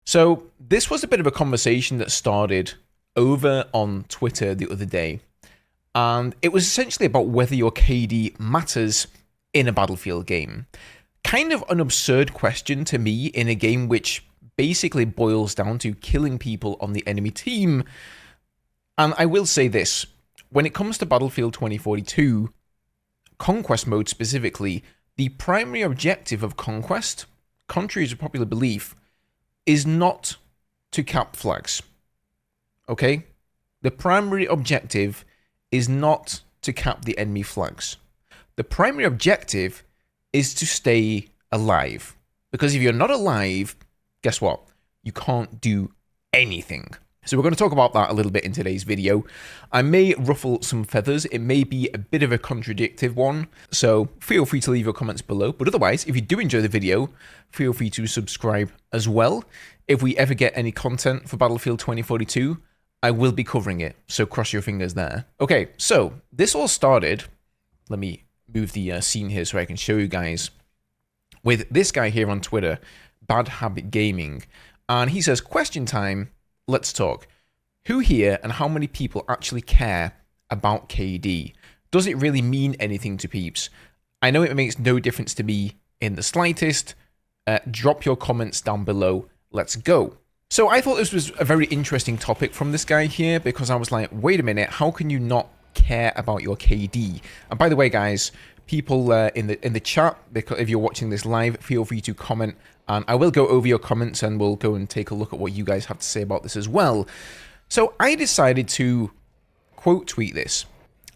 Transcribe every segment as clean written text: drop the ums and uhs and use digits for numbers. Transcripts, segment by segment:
So this was a bit of a conversation that started over on Twitter the other day, and it was essentially about whether your KD matters in a Battlefield game. Kind of an absurd question to me in a game which basically boils down to killing people on the enemy team. And I will say this, when it comes to Battlefield 2042, Conquest mode specifically, the primary objective of Conquest, contrary to popular belief, is not to cap flags. Okay? The primary objective is not to cap the enemy flags. The primary objective is to stay alive. Because if you're not alive, guess what? You can't do anything. So we're going to talk about that a little bit in today's video. I may ruffle some feathers. It may be a bit of a contradictive one. So feel free to leave your comments below. But otherwise, if you do enjoy the video, feel free to subscribe as well. If we ever get any content for Battlefield 2042, I will be covering it. So cross your fingers there. Okay, so this all started. Let me move the scene here so I can show you guys. With this guy here on Twitter, Bad Habit Gaming. And he says, question time. Let's talk. Who here and how many people actually care about KD? Does it really mean anything to peeps? I know it makes no difference to me in the slightest. Drop your comments down below. Let's go. So I thought this was a very interesting topic from this guy here because I was like, wait a minute, how can you not care about your KD? And by the way, guys, people in the chat, because if you're watching this live, feel free to comment. And I will go over your comments and we'll go and take a look at what you guys have to say about this as well. So I decided to quote tweet this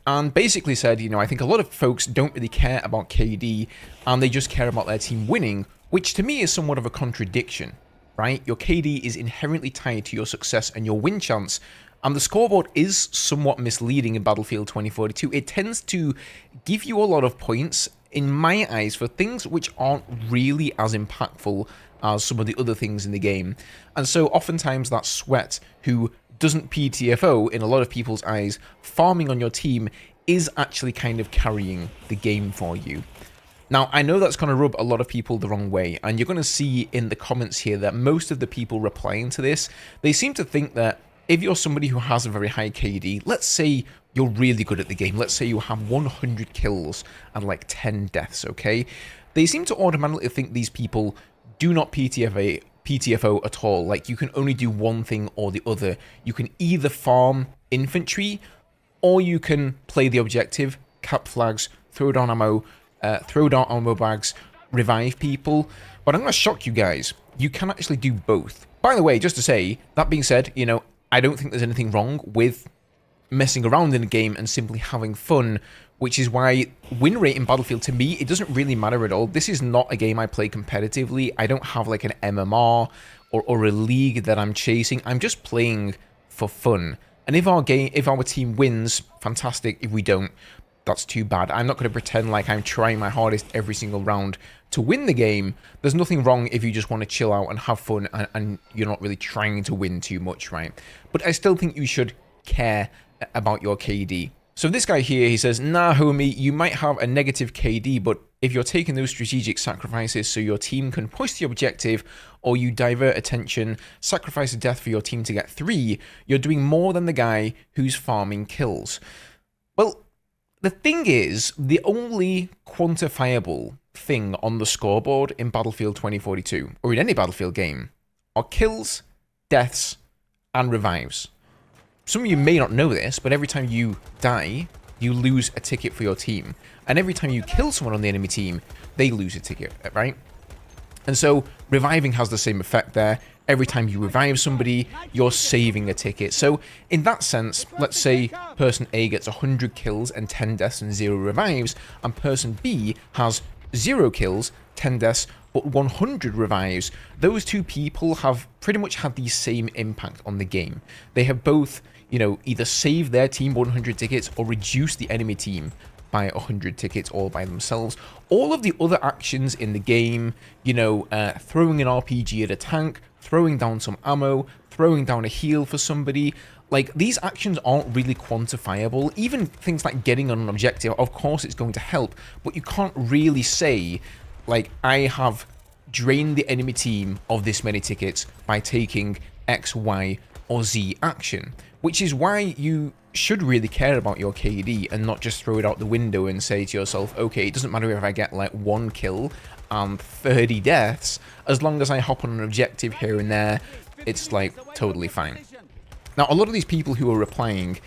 and basically said, you know, I think a lot of folks don't really care about KD and they just care about their team winning, which to me is somewhat of a contradiction, right? Your KD is inherently tied to your success and your win chance. And the scoreboard is somewhat misleading in Battlefield 2042. It tends to give you a lot of points, in my eyes, for things which aren't really as impactful as some of the other things in the game. And so oftentimes that Sweat, who doesn't PTFO in a lot of people's eyes, farming on your team is actually kind of carrying the game for you. Now, I know that's going to rub a lot of people the wrong way, and you're going to see in the comments here that most of the people replying to this, they seem to think that if you're somebody who has a very high KD, let's say you're really good at the game, let's say you have 100 kills and like 10 deaths, okay? They seem to automatically think these people do not PTFO at all. Like, you can only do one thing or the other. You can either farm infantry, or you can play the objective, cap flags, throw down ammo bags, revive people. But I'm going to shock you guys. You can actually do both. By the way, just to say, that being said, you know, I don't think there's anything wrong with messing around in a game and simply having fun, which is why win rate in Battlefield, to me, it doesn't really matter at all. This is not a game I play competitively. I don't have like an MMR or a league that I'm chasing. I'm just playing for fun. And if our team wins, fantastic. If we don't, that's too bad. I'm not going to pretend like I'm trying my hardest every single round to win the game. There's nothing wrong if you just want to chill out and have fun and you're not really trying to win too much, right? But I still think you should care about your KD. So this guy here, he says, nah, homie, you might have a negative KD, but if you're taking those strategic sacrifices so your team can push the objective, or you divert attention, sacrifice a death for your team to get 3, you're doing more than the guy who's farming kills. Well, the thing is, the only quantifiable thing on the scoreboard in Battlefield 2042, or in any Battlefield game, are kills, deaths, and revives. Some of you may not know this, but every time you die, you lose a ticket for your team. And every time you kill someone on the enemy team, they lose a ticket, right? And so reviving has the same effect there. Every time you revive somebody, you're saving a ticket. So in that sense, let's say person A gets 100 kills and 10 deaths and 0 revives, and person B has 0 kills, 10 deaths, but 100 revives. Those two people have pretty much had the same impact on the game. They have both, you know, either saved their team 100 tickets or reduced the enemy team by 100 tickets all by themselves. All of the other actions in the game, you know, throwing an RPG at a tank, throwing down some ammo, throwing down a heal for somebody, like, these actions aren't really quantifiable. Even things like getting on an objective, of course it's going to help, but you can't really say, like, I have drain the enemy team of this many tickets by taking X, Y, or Z action, which is why you should really care about your KD and not just throw it out the window and say to yourself, okay, it doesn't matter if I get like 1 kill and 30 deaths, as long as I hop on an objective here and there, it's like totally fine. Now, a lot of these people who are replying,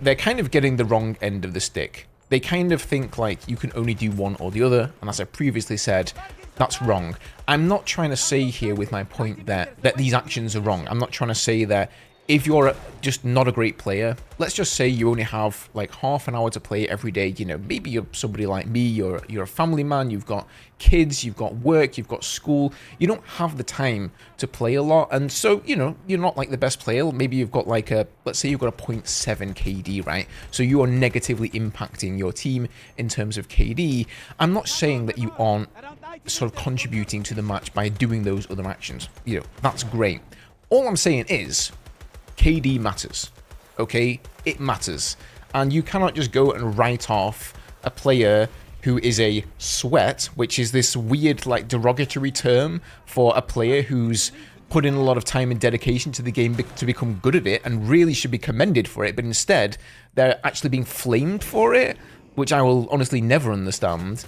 they're kind of getting the wrong end of the stick. They kind of think like you can only do one or the other, and as I previously said, that's wrong. I'm not trying to say here with my point that these actions are wrong. I'm not trying to say that if you're just not a great player, let's just say you only have like half an hour to play every day, you know, maybe you're somebody like me, you're a family man, you've got kids, you've got work, you've got school, you don't have the time to play a lot, and so, you know, you're not like the best player. Maybe you've got like a, let's say you've got a 0.7 KD, right? So you are negatively impacting your team in terms of KD. I'm not saying that you aren't sort of contributing to the match by doing those other actions. You know, that's great. All I'm saying is, KD matters, okay? It matters. And you cannot just go and write off a player who is a sweat, which is this weird, like, derogatory term for a player who's put in a lot of time and dedication to the game to become good at it and really should be commended for it, but instead, they're actually being flamed for it, which I will honestly never understand.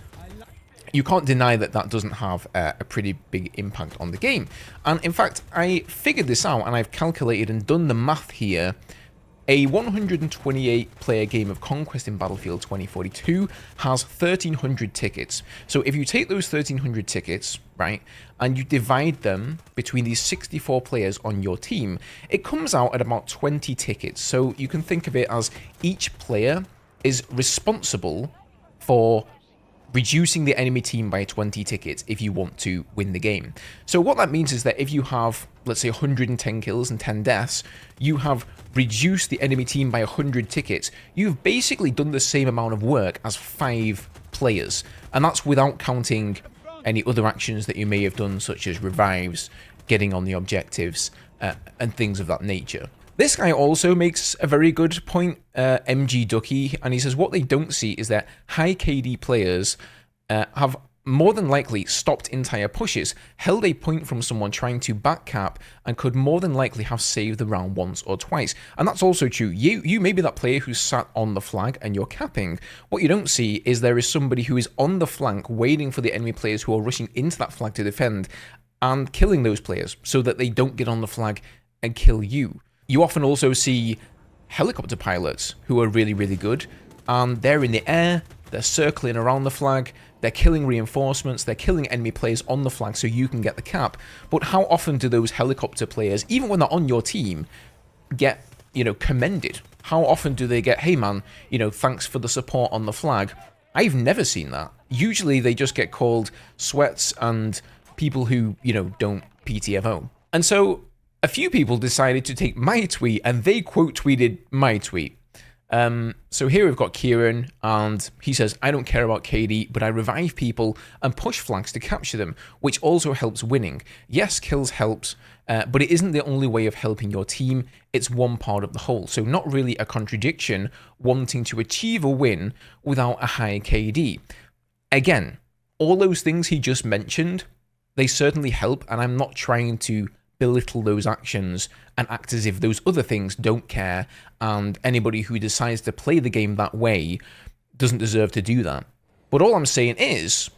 You can't deny that that doesn't have a pretty big impact on the game. And in fact, I figured this out and I've calculated and done the math here. A 128 player game of Conquest in Battlefield 2042 has 1,300 tickets. So if you take those 1,300 tickets, right, and you divide them between these 64 players on your team, it comes out at about 20 tickets. So you can think of it as each player is responsible for reducing the enemy team by 20 tickets if you want to win the game. So what that means is that if you have, let's say, 110 kills and 10 deaths, you have reduced the enemy team by 100 tickets. You've basically done the same amount of work as 5 players, and that's without counting any other actions that you may have done, such as revives, getting on the objectives, and things of that nature. This guy also makes a very good point, MG Ducky, and he says what they don't see is that high KD players have more than likely stopped entire pushes, held a point from someone trying to backcap, and could more than likely have saved the round once or twice. And that's also true. You may be that player who's sat on the flag and you're capping. What you don't see is there is somebody who is on the flank waiting for the enemy players who are rushing into that flag to defend and killing those players so that they don't get on the flag and kill you. You often also see helicopter pilots who are really, really good, and they're in the air, they're circling around the flag, they're killing reinforcements, they're killing enemy players on the flag so you can get the cap. But how often do those helicopter players, even when they're on your team, get, you know, commended? How often do they get, hey man, you know, thanks for the support on the flag? I've never seen that. Usually they just get called sweats and people who, you know, don't PTFO. And so a few people decided to take my tweet and they quote tweeted my tweet. So here we've got Kieran, and he says, I don't care about KD, but I revive people and push flags to capture them, which also helps winning. Yes, kills helps, but it isn't the only way of helping your team. It's one part of the whole. So not really a contradiction wanting to achieve a win without a high KD. Again, all those things he just mentioned, they certainly help, and I'm not trying to belittle those actions and act as if those other things don't care, and anybody who decides to play the game that way doesn't deserve to do that. But all I'm saying is,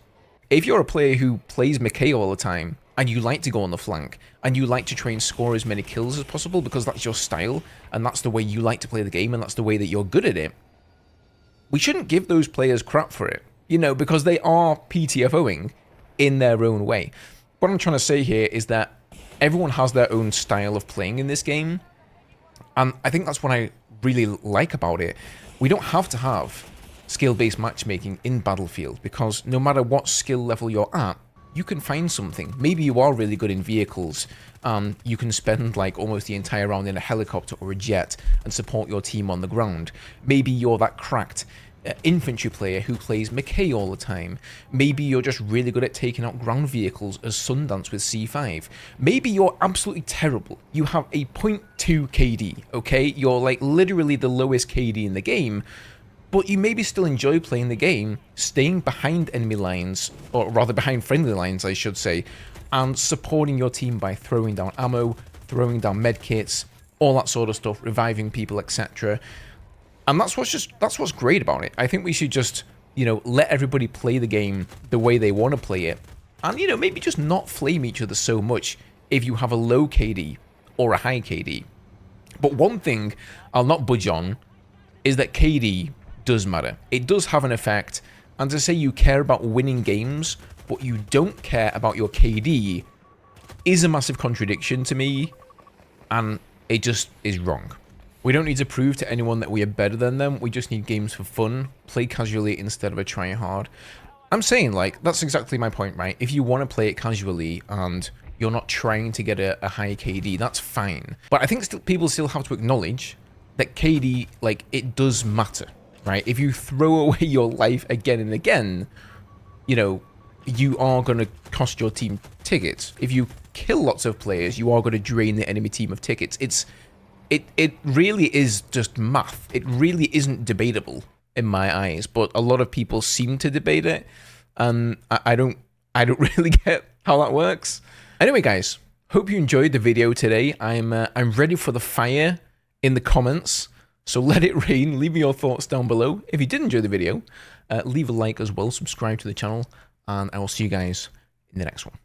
if you're a player who plays McKay all the time, and you like to go on the flank, and you like to try and score as many kills as possible because that's your style, and that's the way you like to play the game, and that's the way that you're good at it, we shouldn't give those players crap for it, you know, because they are PTFOing in their own way. What I'm trying to say here is that everyone has their own style of playing in this game, and I think that's what I really like about it. We don't have to have skill-based matchmaking in Battlefield, because no matter what skill level you're at, you can find something. Maybe you are really good in vehicles, and you can spend like almost the entire round in a helicopter or a jet and support your team on the ground. Maybe you're that cracked infantry player who plays McKay all the time. Maybe you're just really good at taking out ground vehicles as Sundance with C5. Maybe you're absolutely terrible. You have a 0.2 KD, okay? You're like literally the lowest KD in the game, but you maybe still enjoy playing the game, staying behind enemy lines, or rather behind friendly lines, I should say, and supporting your team by throwing down ammo, throwing down medkits, all that sort of stuff, reviving people, etc. And that's what's great about it. I think we should just, you know, let everybody play the game the way they want to play it, and, you know, maybe just not flame each other so much if you have a low KD or a high KD. But one thing I'll not budge on is that KD does matter. It does have an effect, and to say you care about winning games, but you don't care about your KD is a massive contradiction to me, and it just is wrong. We don't need to prove to anyone that we are better than them, we just need games for fun, play casually instead of a try hard. I'm saying, like, that's exactly my point, right? If you want to play it casually and you're not trying to get a high KD, that's fine. But I think people still have to acknowledge that KD, like, it does matter, right? If you throw away your life again and again, you know, you are going to cost your team tickets. If you kill lots of players, you are going to drain the enemy team of tickets. It really is just math. It really isn't debatable in my eyes, but a lot of people seem to debate it, and I don't really get how that works. Anyway, guys, hope you enjoyed the video today. I'm ready for the fire in the comments, so let it rain. Leave me your thoughts down below. If you did enjoy the video, leave a like as well, subscribe to the channel, and I will see you guys in the next one.